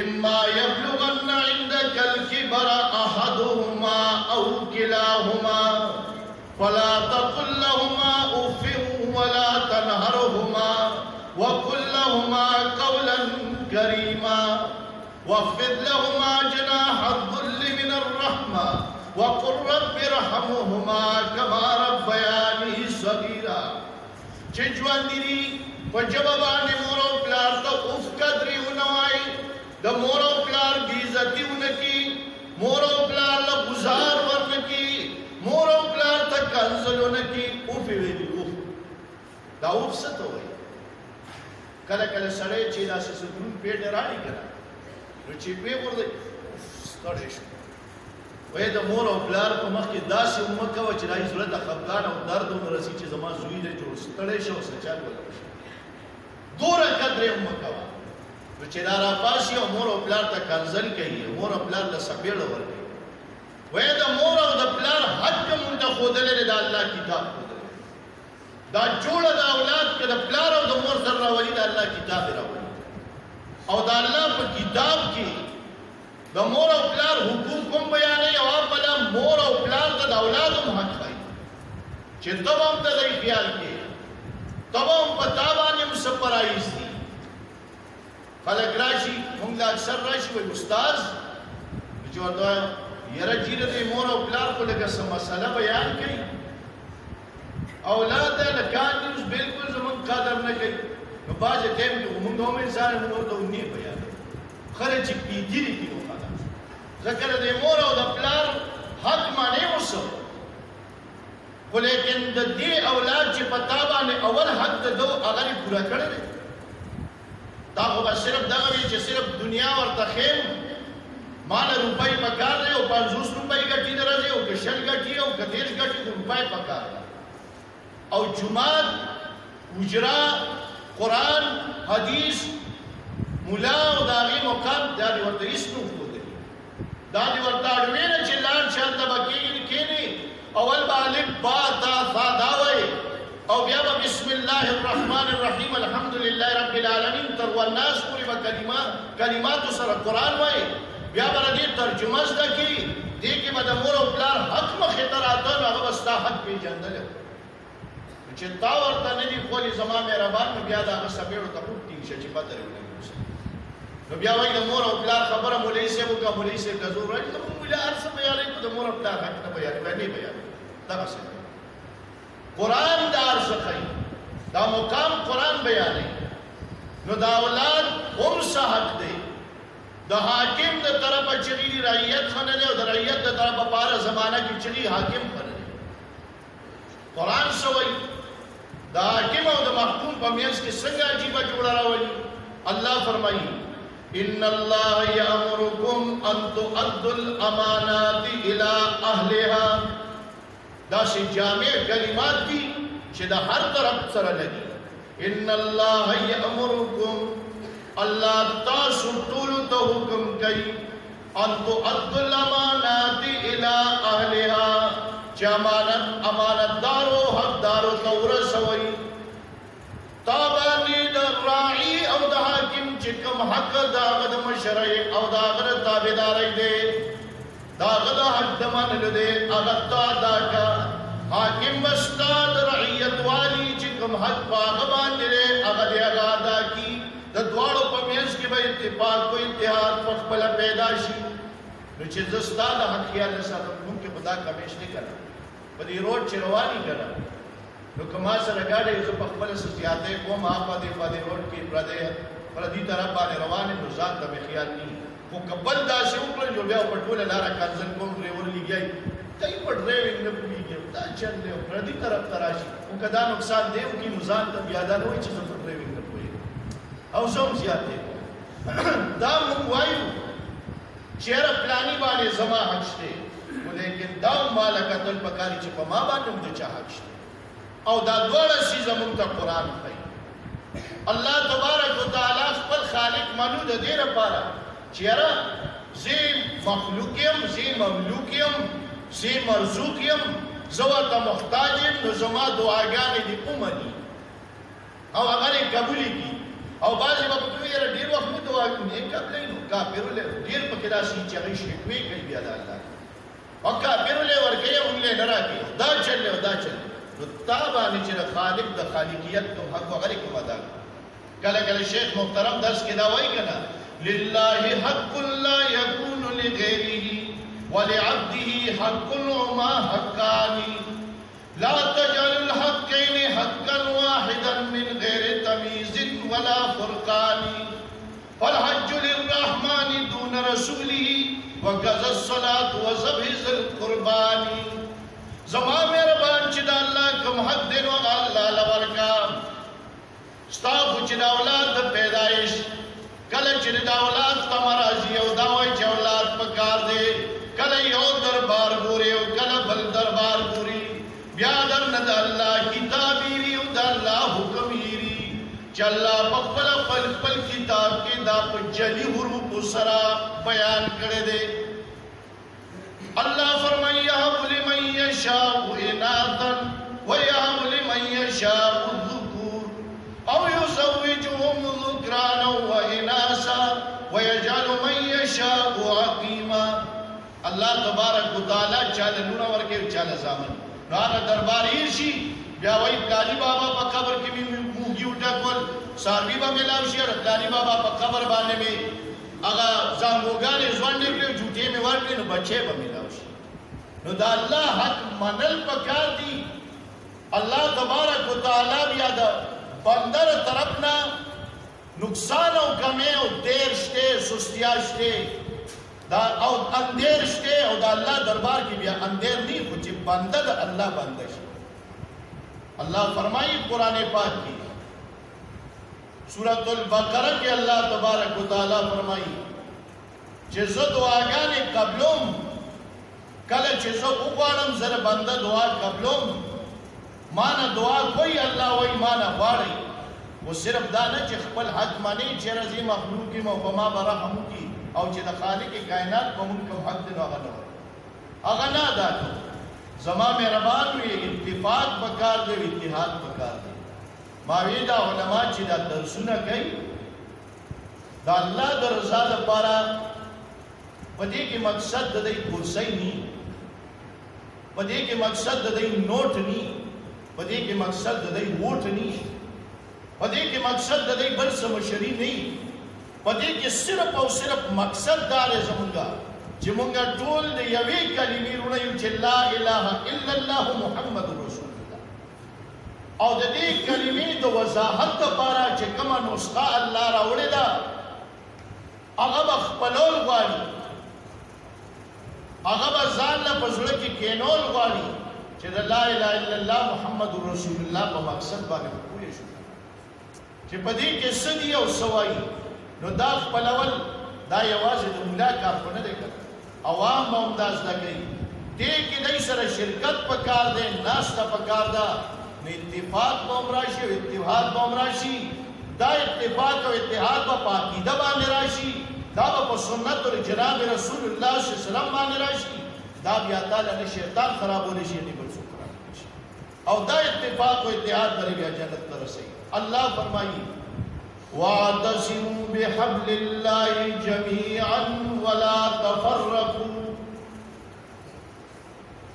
إما يبلغن عندك الكبر أحدهما أو كلاهما فلا تقل لهما أف ولا تنهرهما وقل لهما قولا كريما واخفض لهما جناح الذل من الرحمة وقل رب ارحمهما كما ربياني صغيرا. چې ژوند دي په ژبه باندې مور او پلار ته اوف قدرې ونه وایي، د مور او پلار بې عزتي ونه کړي، مور او پلار له ګزار ورنه کړي، مور او پلار ته کنځل ونه کړي. اوف یې ویلي اوف. دا اوف څه ته وایي؟ کله کله سړی چې داسې څه دروند پیټ راړي که نه نو چې پې غورځوي ستړی شو. وایي د مور او پلار په مخ کې داسې مه کوه چې دا یې زړه ته خفګان او درد ورسي چې زما زوی دی جوړ ستړی شه او سچال ولګ شي. دومره قدر یې مه کوه نو چې دا راپاسي او مور او پلار ته کنځل کوي، مور او پلار له سپېړه ورکوي. وایي د مور او د پلار حق مونږ ته ښودلی دی، د الله کتاب ښودلی دی. دا جوړه د اولاد که د پلار او د مور سره راولي د الله کتاب یې راولي. او د الله په کتاب کې د مور او پلار حقوق هم بیانوي او بله مور او پلار ته د اولاد هم حق ښایي چې ته به هم د دی خیال کې، ته به هم په تا باندې هم څه فرایض دي. خلک راشي موږ له اکثر راشي وایي استاذ چې ورته وایم یاره جیره دی مور او پلار خو لږه څه مسله بیان کوي، اولاد دی لکان دي اوس بلکل زمونږ قدر نه کوي. نو بعضې ټایم کې خو مونږ هم انسان یو، مونږ ورته نه بیانوي. خلک چې پیګیري کړي نو خلاص. ځکه د مور او د پلار حق معنی اوسه، خو لیکن د دې اولاد چې په تا باندې اول حق د دو هغه یې پوره کړی دی. دا خو به صرف دغه وي چې صرف دنیا ورته خیم ماله روپۍ پکار دی او 50 روپۍ ګټي د ورځې او که 100 ګټي او که 30 ګټي د روپۍ پکار دی. او جومات، حجره، قرآن، حدیث، مولا او د هغې مقام دا دې ورته هېڅ نه ښودلي. دا دې ورته اړوې نه چې لاړ چې هلته به کښېنې اول به الف با تا ثا دا وایي او بیا به بسم الله الرحمن الرحیم الحمد لله رب العالمین تر والناس پورې به کلماتو سره قرآن وایي. بیا به د دې ترجمه زده کړي، دې کې به د مور او پلار حق مخې ته راته نو هغه به ستا حق پېژندلی و. چې تا ورته نه دي ښولي زما مهربان نو بیا د هغه سپېړو ته پټ ټینګ شه چې پته یې ونه لګي. نو بیا وایي د مور او پلار خبره مولوي صاحب وکړه، مولوي صاحب ته زور راځي زموږ مولي هر څه بیانوي خو د مور او پلار حق نه بیانوي، نه بیانوي. دغسې قرآن دا هر څه ښایي، دا مقام قرآن بیانوي. نو د اولاد هم څه حق دی. د حاکم د طرفه چغې دي رعیت ښه نه دی او د رعیت د طرفه په هره زمانه کې چغې حاکم ښه نه دی. قرآن څه وایي؟ د حاکم او د محکوم په منځ کې څنګه عجیبه جوړه راولي. الله فرمایي ان الله یامرکم ان تؤدوا الامانات الى اهلها. داسې جامع کلمات دي چې د هر طرف سره لګي. ان الله یامرکم، الله تاسو ټولو ته حکم کوي ان تؤدوا الامانات الى اهلها، چې امانتدارو حقدارو ته ورسوئ. تا باندې د راعي او د حاکم چې کوم حق د هغه د مشرۍ او د هغه د تابعدارۍ دی، د هغه د حق د منلو دی، هغه ته ادا کړه. حاکم به ستا د رعیت والي چې کوم حق په هغه باندې دی هغه دې هغه ادا کړي. د دواړو په منځ کې به اتفاق او اتحاد په خپله پیدا شي. نو چې زه ستا د حق خیال نه ساتم، موږ کې خو دا کمیش نه کوه. په دې روډ چې رواني که نه نو که ما سره ګاډی زه په خپله څه زیاتی کوم هغه په دې روډ کې پردي طرف باندې روان یم نو ځان ته مې خیال نه وي. خو که بل داسې وکړل نو بیا په ټوله لاره کنځل کوم ډریور لګیایي ته یې په ډرایوینګ نه پوهېږي دا چل دی او پردي طرف ته راشي. خو که دا نقصان دی وکړي نو ځان ته بیا دا نه وایي چې زه په ډرایوینګ نه پوهېږم او زه هم زیاتی دا موږ وایو چې یاره پلاني باندې زما حق شته، خو لیکن دا هم ماله کتل پکار چې په ما باندې هم د چا حق شته. او دا دواړه څیزه موږ ته قرآن ښایي. الله تبارک وتعالی خپل خالق منو د دې لپاره چې یاره زه مخلوق یم، زه مملوک یم، زه مرزوق یم، زه ورته محتاج یم، نو زما دعاګانې دې ومني او هغه یې قبولې کړي. او بعضې به پکې یاره ډېر وخت نه دعا کوي قبلې نو کافرو له ډېر پکې داسې چې هغوی شکوې کوي بیا د الله او کافرو له ورکوي موږ له نه راکوي دا چل دی او دا چل دی نو تا باندې چې د خالق د خالقیت کوم حق وغیرې کوم ادا کله کله شیخ محترم درس کې دا وایي که نه لله حق لا يكون لغيره ولعبده حق وما حقان لا تجعل الحقين حقا واحدا من غير تمييز ولا فرقان فالحج للرحمن دون رسوله وكذا الصلاة وذبح ذي القربان زما مهربان چې د الله کوم حق دی نو هغه الله له ورکړه ستا خو چې د اولاد د پیدایش کله چې د اولاد تمه راځي او دا وایي چې اولاد پکار دی کله یو دربار ګوري او کله بل دربار ګوري بیا درنه د الله کتاب یېري او د الله حکم یېري چې الله په خپل کتاب کې دا په جلي حروفو سره بیان کړی دی الله فرمایي یهب لمن یشاء اناثا ویهب لمن یشاء الذکور او یزوجهم ذکرانا واناثا ویجعل من یشاء عقیما الله تبارک وتعالی چاله لونه ورکوي چاله زامن نو هغه دربار هیر شي بیا وایي پلاني بابا په قبر کې مې موږي وټکول څاروي به میلاو شي او پلاني بابا په قبر باندې مې هغه زانګوګانې ځوانډې کړې جوټې مې ورکړې نو بچې به میلاو شي نو دا الله حق منل پکار دي الله تبارک وتعالی بیا د بندر طرف نه نقصان او کمی او دیر شته سستیا شته دا او اندیر شته او دا الله دربار کې بیا اندیر نه خو چې بنده د الله بنده شي الله فرمایي قرآن پاک کې سورۃ البقرہ کې الله تبارک وتعالی فرمایي چې زه دعاګانې قبلوم کله چې زه وغواړم زه د بنده دعا قبلوم ما نه دعا کوي الله وایي ما نه غواړئ و صرف دا نه چې خپل حق منې چې رضي مخلوق یم او په ما به رحم وکړي او چې د خالق کائنات په مونږ کوم حق دی نو هغه نه وایي هغه نه ادا کوو زما مهربان وي اتفاق پکار دی اتحاد پکار دی ما وی دا علما چې دا درسونه کوي دا الله د رضا لپاره په دې کې مقصد د دې کرسۍ نه په دې کې مقصد د دې نوٹ نه په دې کې مقصد د دې ووټ نه په دې کې مقصد د دې بل څه مشري نه په دې کې صرف او صرف مقصد دا دی زمونږه چې مونږ ټول د یوې کلمې رونه یو چې لا اله الا الله محمد رسول الله او د دې کلمې د وضاحت لپاره چې کومه نسخه الله راوړې ده هغه به خپلول غواړي هغه به ځان له په زړه کې کینول غواړي چې د لا اله الا الله محمد رسول الله په مقصد باندې پوه شو چې په دې کې څه دي او څه وایي نو دا خپلول دا یوازې د مولا کار خو نه دی کړی عوام به هم دا زده کوي دې کې دی سره شرکت پکار دی ناسته پکار ده نو اتفاق به هم راشي او اتحاد به هم راشي دا اتفاق او اتحاد به په عقیده باندې راشي دا به په سنت او جناب رسول الله صلی الله علیه وسلم باندې راشي دا بیا تعالی نه شیطان خرابولی شي نه بل څوک خرابولی شي او دا اتفاق او اتحاد به بیا جنت ته رسوي الله فرمایي واعتصموا بحبل الله جميعا ولا تفرقوا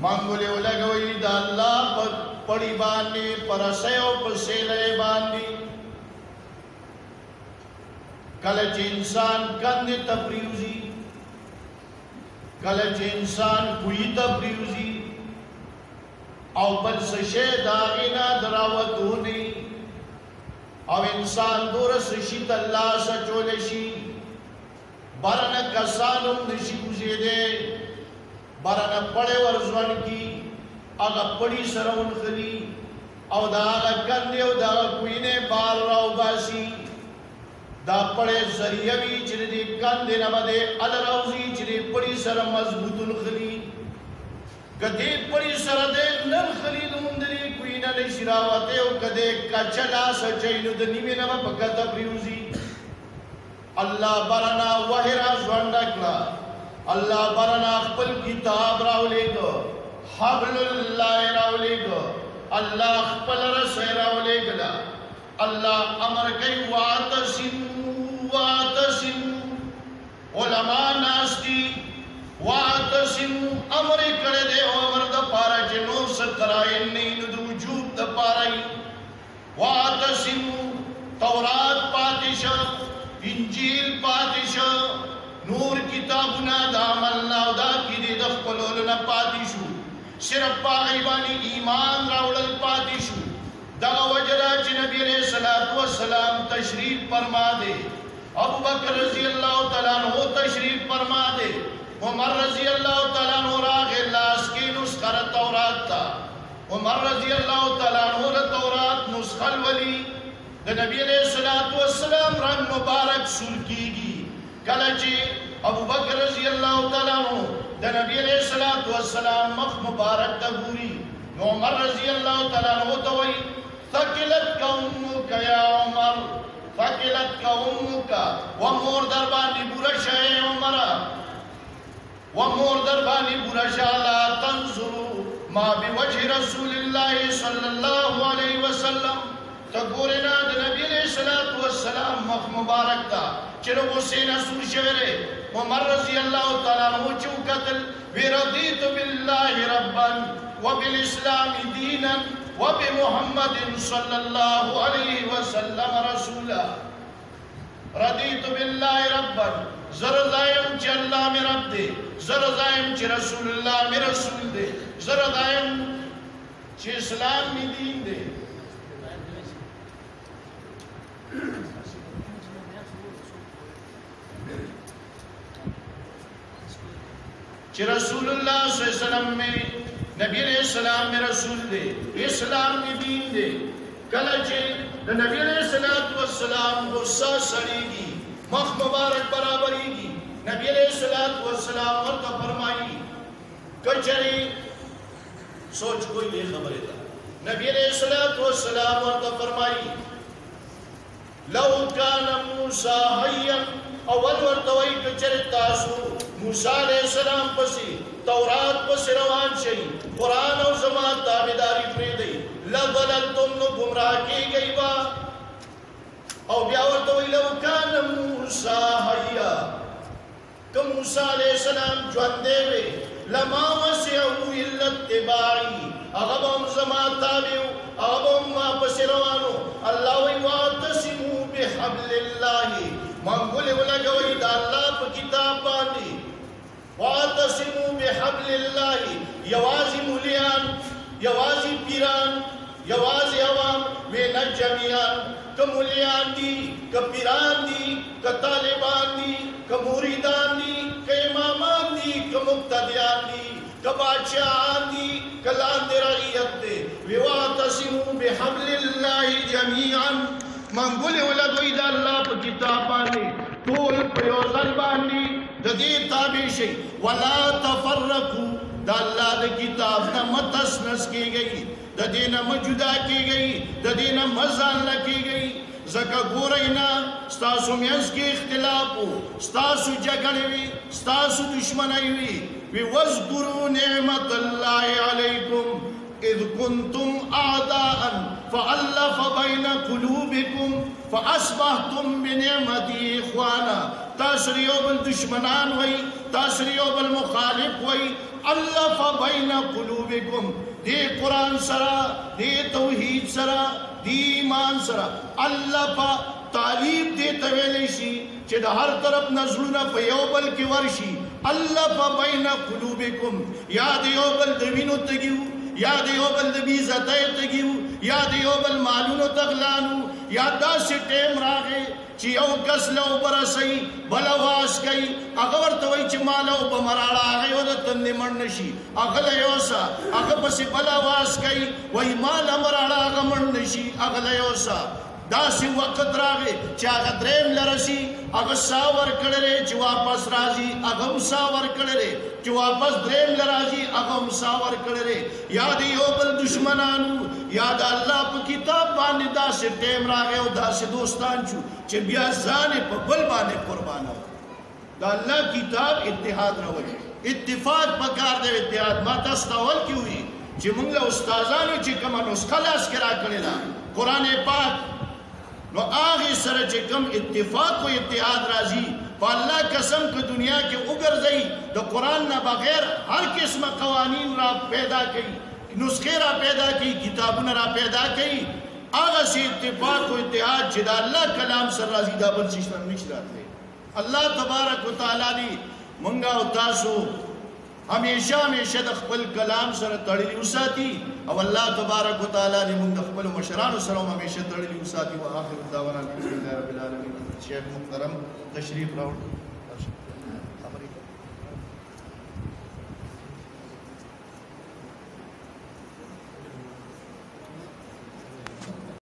مانګولې ولګوي دا الله په پړی باندې پرسه او په سیلې باندې کله چې انسان کندې ته پریوزي کله چې انسان کوی ته پریوزي او بل څه شی داغې نه دراوتونی او انسان دورس شي ته الله سچول شي بارنه کسانم نشي وزیده بارنه پړې ورځون کی هغه پړی سره ونخلی او دا هغه کندې او دا کوینه بار راو باسي دا پړې ذریعہ وی چې دې کندې نه باندې ال راوځي چې دې پړی سره مضبوطون خلی کدی پړی سره دې نن خلی دومندري کوینه نشي راوته او کدی کچلا سچینو د نیمه نه پکته پریوزي الله برنا وهرا ځوانډکلا الله برنا خپل کتاب راولېګو حبل الله راولېګو الله خپل رسول راولېګلا اللہ امر کئی وَاعْتَصِمُوا علماء ناستی وَاعْتَصِمُوا امر کرے دے امر دا پارا جنو سکرائن نہیں ندو وجوب دا پارائی وَاعْتَصِمُوا تورات پاتشا انجیل پاتشا نور کتابنا دا عملنا دا کی دے دخپلولنا پاتشو صرف پاغیبانی ایمان راولل پاتشو دا وجرہ چی نبی علیہ السلام تشریف فرما دے ابو بکر رضی اللہ تعالیٰ عنہ تشریف فرما دے عمر رضی اللہ تعالیٰ عنہ راغ لاسکی نسخر تورات تا عمر رضی اللہ تعالیٰ عنہ تورات نسخل ولی دا نبی علیہ السلام رنگ مبارک سل کی گی کلچی ابو بکر رضی اللہ تعالیٰ عنہ دا نبی علیہ السلام مخ مبارک دا گوری عمر رضی اللہ تعالیٰ عنہ توئی ثقلت کا امک یا عمر ثقلت کا امک ومور دربانی برشا اے عمر ومور دربانی برشا لا تنظروا ما بوجہ رسول اللہ صلی اللہ علیہ وسلم تقولنا دا نبی علیہ السلام مخ مبارک دا چلو حسین سور شہرے عمر رضی اللہ تعالیٰ عنہ چوکتل وَرَضِيتُ بِاللَّهِ رَبًّا وَبِالْإِسْلَامِ دِينًا وَبِمُحَمَّدٍ صلی اللہ علیہ وسلم رسولا رضیت باللہ ربًا زرزائم چی اللہ میں رب دے زرزائم چی رسول اللہ میں رسول دے زرزائم چی اسلام میں دین دے چی رسول اللہ صلی اللہ علیہ وسلم میں نبی علیہ السلام میں رسول دے اسلام میں دین دے کلچے نبی علیہ السلام غصہ سڑی گی مخ مبارک برابری گی نبی علیہ السلام ورطہ فرمائی کچری سوچ کوئی دے خبرے تھا نبی علیہ السلام ورطہ فرمائی لو کان موسیٰ حیّا اول ورطوئی کچری تاسو موسیٰ علیہ السلام پسی تورات پسی روان شئی قرآن و زمان تابداری فریدئی لَظَلَلْتُمْ نو گمراہ کی گئی با او بیاورتوئی لو کان موسیٰ حیّا کہ موسیٰ علیہ السلام جواندے وے لما وسعہو الا اتباعی اغبام زمان تابعو اغبام ما پسی روانو اللہ وی وَاعْتَصِمُوا بِحَبْلِ اللَّهِ منگولے ولگوئی دا اللہ پا کتاب باندی وَاعْتَصِمُوا بِحَبْلِ اللَّهِ یوازی مولیان یوازی پیران یوازی عوام وینت جمعیان کہ مولیان دی کہ پیران دی کہ طالبان دی کہ موریدان دی کہ امامان دی کہ مقتدیان دی کہ بادشاہان دی کہ لاند رعیت دے وَاعْتَصِمُوا بِحَبْلِ اللَّهِ جَمِيعًا منگولے ولگوئی دا اللہ پا کتاب باندی طول پیوزل باندی دا دی تابع شئی وَلَا تَفَرَّقُوا دا اللہ دا کتاب نا متسنس کی گئی دا دینا مجدا کی گئی دا دینا مزان لکی گئی زکا گورینا ستاسو میز کی اختلاف ہو ستاسو جگڑوی ستاسو دشمنیوی وَاذْكُرُوا نِعْمَةَ اللَّهِ عَلَيْكُمْ اِذْ كُنْتُمْ أَعْدَاءً فَأَلَّفَ بَيْنَ قُلُوبِكُمْ فَأَصْبَحْتُمْ بِنِعْمَتِهِ إِخْوَانًا تاسریو بالدشمنان وی تاسریو بالمخالف وی أَلَّفَ بَيْنَ قُلُوبِكُمْ دی قرآن سرا دی توحید سرا دی ایمان سرا أَلَّفَ تعلیب دی تویلیشی چه دا ہر طرف نزلونا پا یوبل کی ورشی أَلَّفَ بَيْنَ قُلُوبِكُمْ یاد یوبل دوینو تگیو یاد یوبل دبی زتای تگیو یاد یوبل مالونو تغلانو یاد دا سی ٹیم راگے چی یو کس لو برسی بلواس گئی اگر توی چی مالو بمرالا آگئی و دا تندی مرنشی اگل یوسا اگر پسی بلواس گئی وی مال امرالا آگا مرنشی اگل یوسا دا سی وقت راگے چی آگا دریم لرسی اگر ساور کڑرے چی واپس رازی اگر مساور کڑرے چی واپس دریم لرازی اگر مساور کڑرے یاد یوبل دشمنانو یاد اللہ پا کتاب بانے دا سے ٹیم راگے و دا سے دوستان چو چی بیا زانے پا بل بانے قربانا دا اللہ کتاب اتحاد روی اتفاق پکار دے اتحاد ما تستاول کی ہوئی چی منگلہ استازانو چی کما نسخلاس کرا کرنا قرآن پاک نو آغی سر چکم اتفاق و اتحاد راضی پا اللہ قسم کہ دنیا کے اگر زئی دا قرآن نا بغیر ہر قسم قوانین را پیدا کی نسخے را پیدا کی کتابون را پیدا کی آغا سے اتفاق و اتحاد جدا اللہ کلام سر راضی دا بل سشتن نشرات لے اللہ تبارک و تعالیٰ دی منگا و تاسو ہمیشہ ہمیشہ دا خپل کلام سر تڑلی اساتی او اللہ تبارک و تعالیٰ دی منگا خپل مشران سرم ہمیشہ تڑلی اساتی و آخر دعوانا الحمدللہ رب العالمین شیخ محترم تشریف راوڑ